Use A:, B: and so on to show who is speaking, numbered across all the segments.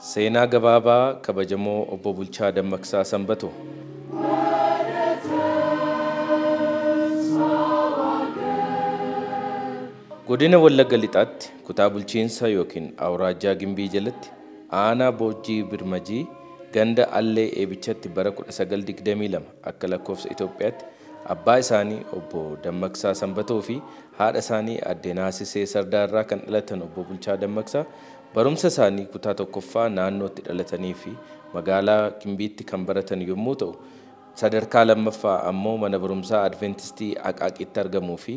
A: Seenaa gabaabaa kabajamoo obbo Bulchaa Dammaqsaa Sanbatoo. Godina Wallagga Lixaatti kutaa bulchiinsa yookiin Awraajjaa Gimbii jalatti aanaa Boojjii Birmajii ganda Allee Eebichatti bara 1922 akka lakkoofsa Itoophiyaatti abbaa isaanii obbo Dammaqsaa Sanbatoo fi haadha isaanii adde Naasisee Sardaarraa kan dhalatan obbo Bulchaa Dammaqsaa barumsa isaanii kutaa tokkoffaa naannootti dhalatanii fi magaalaa Gimbiitti kan baratan yommuu ta'u sadarkaa lammaffaa ammoo mana barumsaa Adventistii Aqaaqiitti argamuu fi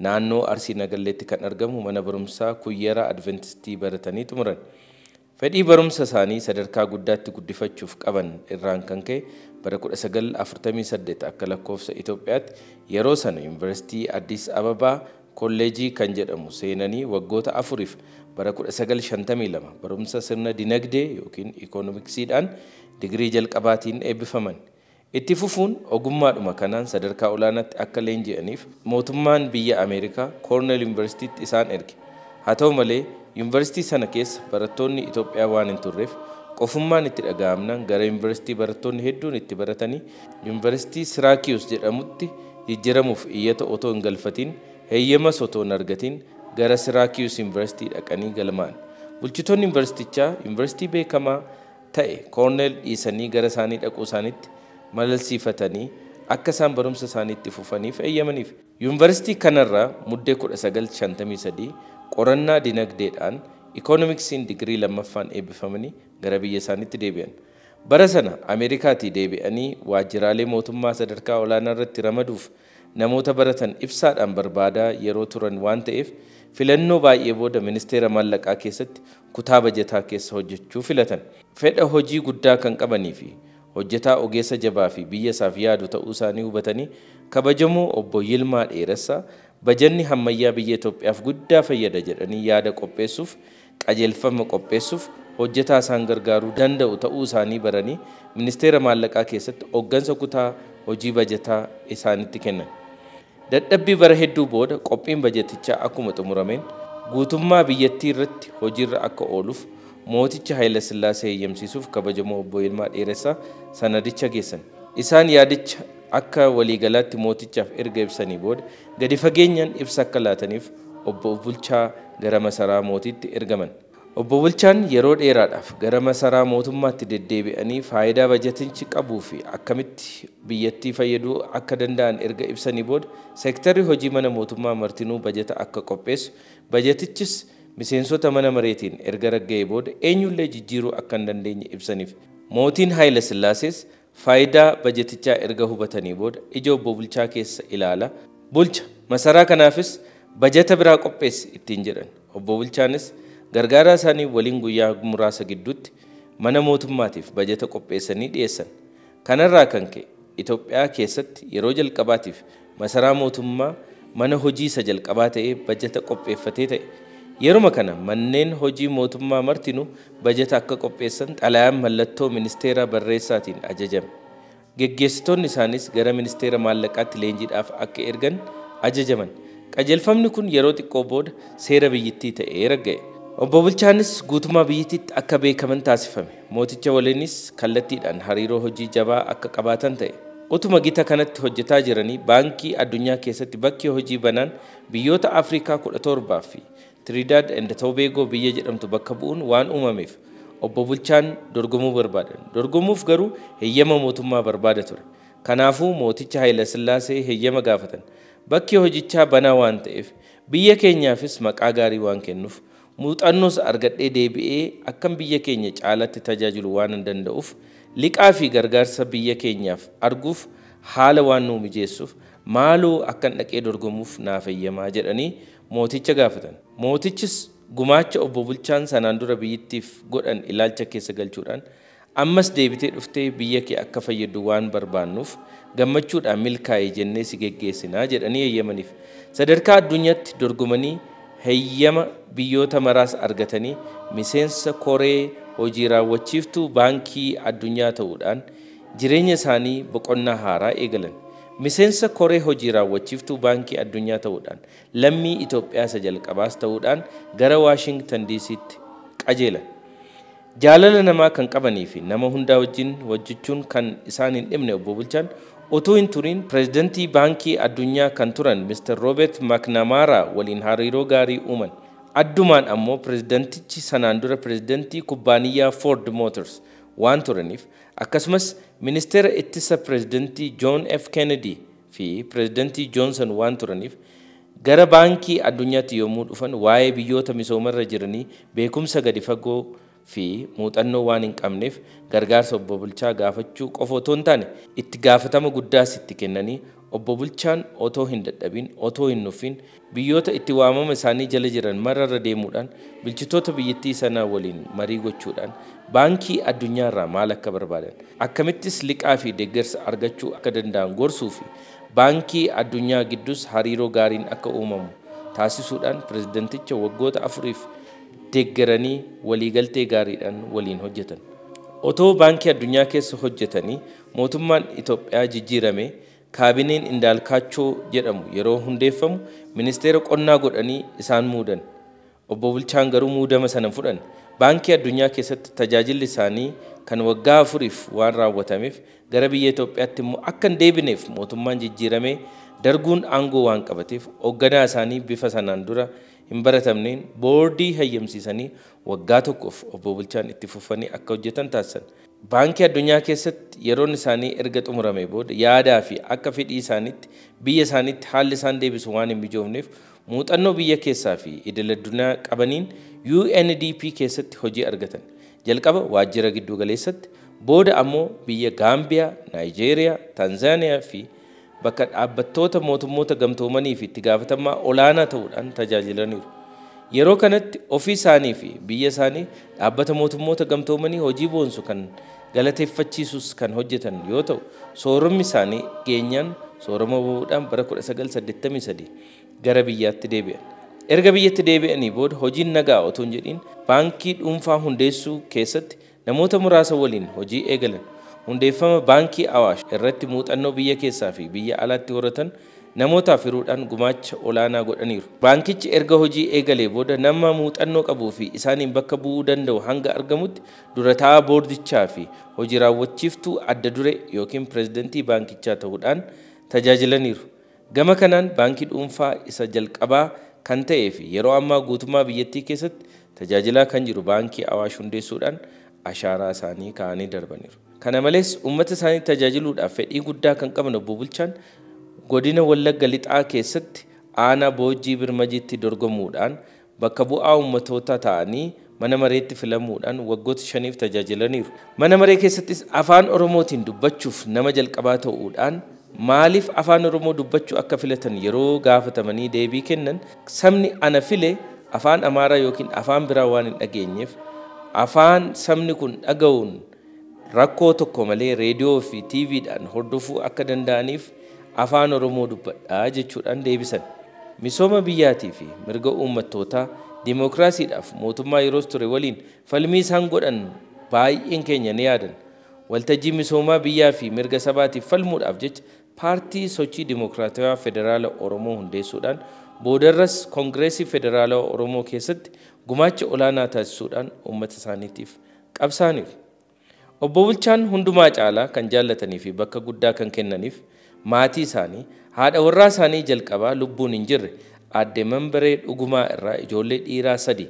A: naannoo Arsii Nagalleetti kan argamu mana barumsaa Kuyyeraa Adventistii baratanii xumuran. Fedhii barumsa isaanii sadarkaa guddaatti guddifachuuf qaban irraan kan ka'e bara 1948 akka lakkoofsa Itoophiyaatti yeroo sana Yuunivarsiitii Addis Ababaa kolleejii kan jedhamu seenanii waggoota afuriif bara 1952 barumsa sirna dinagdee yookiin ikoonomiksiidhaan digirii jalqabaatiin eebbifaman. Itti fufuun ogummaadhuma kanaan sadarkaa olaanaatti akka leenji'aniif mootummaan biyya Ameerikaa Cornell Universitytti isaan erge. Haa ta'u malee Yuunivarsiitii sana keessa barattoonni Itoophiyaa waan hin turreef qofummaan itti dhaga'amnaan gara Yuunivarsiitii barattoonni hedduun itti baratanii Yuunivarsiitii Siraakiyuus jedhamutti jijjiiramuuf iyyata otoo hin galfatiin heeyyamas otoo hin argatiin gara Siraakiyuus Yuunivarsiitii dhaqanii galmaa'an. Bulchitoonni Yuunivarsiitichaa Yuunivarsiitii beekamaa ta'e Cornell dhiisanii gara isaanii dhaquu isaaniitti malalsiifatanii akka isaan barumsa isaaniitti fufaniif eeyyamaniif. Yuunivarsiitii kanarraa muddee 1953 qorannaa dinagdeedhaan ikoonomiksiin digirii lammaffaan eebbifamanii gara biyya isaaniitti deebi'an. Bara sana Ameerikaatii deebi'anii waajjiraalee mootummaa sadarkaa olaanaa irratti ramaduuf namoota baratan ibsaadhaan barbaadaa yeroo turan waan ta'eef filannoo baay'ee booda ministeera maallaqaa keessatti kutaa bajetaa keessa hojjechuu filatan. Fedha hojii guddaa kan qabanii fi hojjetaa ogeessa jabaa fi biyya isaaf yaadu ta'uu isaanii hubatanii kabajamoo obbo Yilmaa Dheeressaa bajanni hammayyaa biyya Itoophiyaaf guddaa fayyada jedhanii yaada qopheessuuf qajeelfama qopheessuuf hojjetaa isaan gargaaruu danda'u ta'uu isaanii baranii ministeera maallaqaa keessatti hooggansa kutaa hojii bajetaa isaanitti kennan. Dadhabbii bara hedduu booda qophiin bajetichaa akkuma xumurameen guutummaa biyyattii irratti hojiirra akka ooluuf mooticha Haayile Sillaasee eeyyamsiisuuf kabajamoo obbo Yilmaa Dheeressaa sanadicha geessan. Isaan yaadicha akka waliigalaatti mootichaaf erga ibsanii booda gadi fageenyaan ibsa akka laataniif obbo Bulchaa gara masaraa mootiitti ergaman. Obbo Bulchaan yeroo dheeraadhaaf gara masaraa mootummaatti deddeebi'anii faayidaa bajetichi qabuu fi akkamitti biyyattii fayyaduu akka danda'an erga ibsanii booda seektarri hojii mana mootummaa martinuu bajeta akka qopheessu bajetichis miseensota mana mareetiin erga ragga'ee booda eenyullee jijjiiruu akka hin dandeenye ibsaniif. Mootiin Haayile Sillaasees faayidaa bajetichaa erga hubatanii booda ija obbo Bulchaa keessa ilaala. Bulcha masaraa kanaafis bajeta biraa qopheessi ittiin jedhan. Obbo Bulchaanis gargaaraa isaanii waliin guyyaa muraasa gidduutti mana mootummaatiif bajeta qopheessanii dhiyeessan. Kanarraa kan ka'e Itoophiyaa keessatti yeroo jalqabaatiif masaraa mootummaa mana hojii isa jalqabaa ta'ee bajeta qopheeffatee ta'e. Yeruma kana manneen hojii mootummaa martinuu bajeta akka qopheessan xalayaan mallattoo ministeera barreessaatiin ajajame. Geggeessitoonni isaanis gara ministeera maallaqaatti leenjiidhaaf akka ergan ajajaman. Qajeelfamni kun yeroo xiqqoo booda seera biyyattii ta'ee ragga'e. Obbo Bulchaanis guutummaa biyyattiitti akka beekaman taasifame. Mooticha waliinis kallattiidhaan hariiroo hojii jabaa akka qabaatan ta'e. Utuma gita kanatti hojjetaa jiranii baankii addunyaa keessatti bakki hojii banaan biyyoota Afrikaa 17 fi Trinidad and Tobago biyya jedhamtu bakka bu'uun waan uumameef obbo Bulchaan dorgomuu barbaadan. Dorgomuuf garuu heeyyama mootummaa barbaada ture. Kanaafuu mooticha Haayile Sillaasee heeyyama gaafatan. Bakki hojichaa banaa waan ta'eef biyya keenyaafis maqaa gaarii waan kennuuf muuxannoos argadhee deebi'ee akkam biyya keenya caalatti tajaajilu waan danda'uuf liqaa fi gargaarsa biyya keenyaaf arguuf haala waan nuu mijeessuuf maaloo akkan dhaqee dorgomuuf naaf heeyyamaa jedhanii mooticha gaafatan. Mootichis gumaacha obbo Bulchaan sanaan dura biyyattiif godhan ilaalcha keessa galchuudhaan ammas deebitee dhuftee biyya kee akka fayyadu waan barbaannuuf gammachuudhaan milkaa'ee jennee si geggeessinaa jedhanii heeyyamaniif. Sadarkaa addunyaatti dorgomanii heeyyama biyyoota maraas argatanii miseensa koree hojii raawwachiiftuu baankii addunyaa ta'uudhaan jireenya isaanii boqonnaa haaraa eegalan. Miseensa koree hojii raawwachiiftuu baankii addunyaa ta'uudhaan lammii Itoophiyaa isa jalqabaas ta'uudhaan gara Washington DC'tti qajeelan. Jaalala namaa kan qabanii fi nama hundaa wajjin hojjechuun kan isaan hin dhibne obbo Bulchaan otoo hin turin pireezidantii baankii addunyaa kan turan Mr. Robert McNamara waliin hariiroo gaarii uuman. Addumaan ammoo pireezidantichi sanaan dura pireezidantii kubbaaniyyaa Ford Motors waan turaniif akkasumas ministeera ittisa pireezidantii John F. Kennedy fi pireezidantii Johnson waan turaniif gara baankii addunyaatti yommuu dhufan waa'ee biyyoota misoomarra jiranii beekumsa gadi fagoo fi muuxannoo waan hin qabneef gargaarsa obbo Bulchaa gaafachuu qofa otoo hin taane itti gaafatama guddaas itti kennanii obbo Bulchaan otoo hin dadhabin otoo hin nuffin biyyoota itti waamama isaanii jala jiran mararra deemuudhaan bulchitoota biyyattii sanaa waliin marii gochuudhaan baankii addunyaarraa maal akka barbaadan akkamittis liqaa fi deeggarsa argachuu akka danda'an gorsuu fi baankii addunyaa gidduus hariiroo gaariin akka uumamu taasisuudhaan pireezidanticha waggoota 4f deeggaranii waliigaltee gaariidhaan waliin hojjetan. Otoo baankii addunyaa keessa hojjetanii mootummaan Itoophiyaa jijjiirame kaabineen Indaalkaachoo jedhamu yeroo hundeeffamu ministeera qonnaa godhanii isaan muudan. Obbo Bulchaan garuu muudama sana fudhan. Baankii addunyaa keessatti tajaajilli isaanii kan waggaa 4f waan raawwatameef gara biyya Itoophiyaatti immoo akka hin deebineef mootummaan jijjiirame darguun aangoo waan qabateef hoogganaa isaanii bifa sanaan dura hin baratamneen boordii hayyamsiisanii waggaa tokkoof obbo Bulchaan itti fufanii akka hojjetan taasisan. Baankii addunyaa keessatti yeroon isaanii erga xumurame booda yaadaa fi akka fedhii isaaniitti biyya isaaniitti haalli isaan deebisu waan hin mijoofneef muuxannoo biyya keessaa fi idil addunyaa qabaniin UNDP keessatti hojii argatan. Jalqaba waajjira giddu galeessatti booda ammoo biyya Gaambiyaa, Naayijeeriyaa, Tanzaaniyaa fi bakka dhaabbattoota mootummoota gamtoomanii fi itti gaafatamaa olaanaa ta'uudhaan tajaajilaniiru. Yeroo kanatti ofii isaanii fi biyya isaanii dhaabbata mootummoota gamtoomanii hojii boonsu kan galateeffachiisus kan hojjetan yoo ta'u sooromni isaanii geenyaan sooroma bahuudhaan bara 1983 gara biyyaatti deebi'an. Erga biyyatti deebi'anii booda hojiin nagaa otoo hin jedhin baankii dhuunfaa hundeessuu keessatti namoota muraasa waliin hojii eegalan. Hundeeffama baankii Awaash irratti muuxannoo biyya keessaa fi biyya alaatti horatan namootaaf hiruudhaan gumaacha olaanaa godhaniiru. Baankichi erga hojii eegalee booda nama muuxannoo qabuu fi isaaniin bakka bu'uu danda'u hanga argamutti dura taa'aa boordichaa fi hojii raawwachiiftuu adda dure yookiin pireezidantii baankichaa ta'uudhaan tajaajilaniiru. Gama kanaan baankii dhuunfaa isa jalqabaa kan ta'ee fi yeroo ammaa guutummaa biyyattii keessatti tajaajilaa kan jiru baankii Awaash hundeessuudhaan ashaaraa isaanii kaa'anii darbaniiru. Kana malees uummata isaanii tajaajiluudhaaf fedhii guddaa kan qaban obbo Bulchaan godina Wallagga Lixaa keessatti aanaa Boojjii Birmajiitti dorgomuudhaan bakka bu'aa uummatootaa ta'anii mana mareetti filamuudhaan waggoota 5f tajaajilaniiru. Mana maree keessattis afaan Oromootiin dubbachuuf nama jalqabaa ta'uudhaan maaliif afaan Oromoo dubbachuu akka filatan yeroo gaafatamanii deebii kennan sabni ana file afaan Amaaraa yookiin afaan biraa waan hin dhageenyeef afaan sabni kun dhaga'uun rakkoo tokko malee reediyoo fi TVdhaan hordofuu akka danda'aniif afaan Oromoo dubbadhaa jechuudhaan deebisan. Misooma biyyaatii fi mirga uummattootaa dimookiraasiidhaaf mootummaa yeroos ture waliin falmii isaan godhan baay'een keenya ni yaadan. Waltajjii misoomaa biyyaa fi mirga sabaatiif falmuudhaaf jecha paartii sochii dimookiraatawaa federaala Oromoo hundeessuudhaan boodarras koongireesii federaala Oromoo keessatti gumaacha olaanaa taasisuudhaan uummata isaaniitiif qabsaaniiru. Obbo Bulchaan hundumaa caalaa kan jaallatanii fi bakka guddaa kan kennaniif maatii isaanii haadha warraa isaanii jalqabaa lubbuun hin jirre aadde Mambaree Dhugumaa irraa ijoollee dhiiraa 3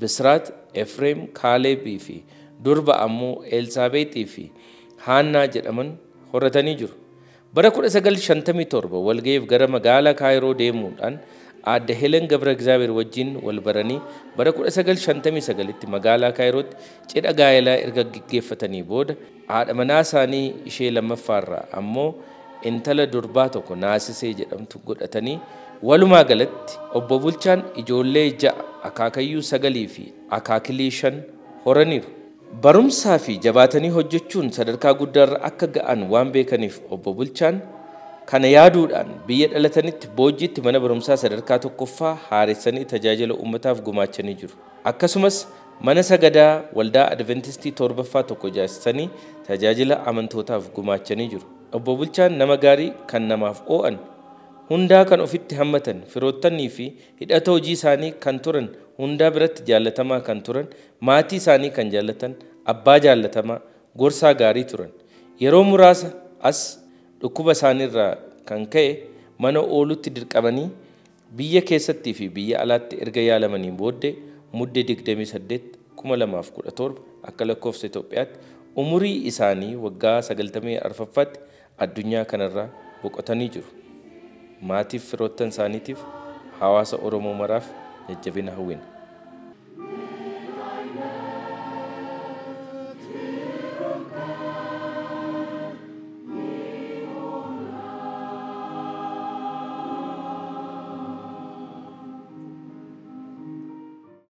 A: Bisraat, Efreem, Kaalebii fi durba ammoo Elsaabeexii fi Haannaa jedhaman horatanii jiru. Bara 1957 walga'iif gara magaalaa Kaayiroo deemuudhaan aadde Helen Gabra Egzaabeer wajjin wal baranii bara 1959tti magaalaa Kaayirootti cidha gaa'elaa erga gaggeeffatanii booda haadha manaa isaanii ishee lammaffaarraa ammoo intala durbaa tokko Naasisee jedhamtu godhatanii walumaa galatti obbo Bulchaan ijoollee 6 akaakayyuu 9 fi akaakilii 5 horaniiru. Barumsaa fi jabaatanii hojjechuun sadarkaa guddaarra akka ga'an waan beekaniif obbo Bulchaan kana yaaduudhaan biyya dhalatanitti Boojjiitti mana barumsaa sadarkaa tokkoffaa haaressanii tajaajila uummataaf gumaachanii jiru. Akkasumas mana sagadaa waldaa Adventistii 7ffaa tokko ijaarsisanii tajaajila amantootaaf gumaachanii jiru. Obbo Bulchaan nama gaarii kan namaaf oo'an hundaa kan ofitti hammatan firoottanii fi hidhata hojii isaanii kan turan hundaa biratti jaallatamaa kan turan maatii isaanii kan jaallatan abbaa jaallatamaa, gorsaa gaarii turan. Yeroo muraasa as dhukkuba isaaniirraa kan ka'e mana oolutti dirqamanii biyya keessattii fi biyya alaatti erga yaalamanii booddee muddee 28 2017 akka lakkoofsa Itoophiyaatti umurii isaanii waggaa 94ffaatti addunyaa kanarraa boqotanii jiru. Maatiif firoottan isaaniitiif hawaasa Oromoo maraaf jajjabina hawwina.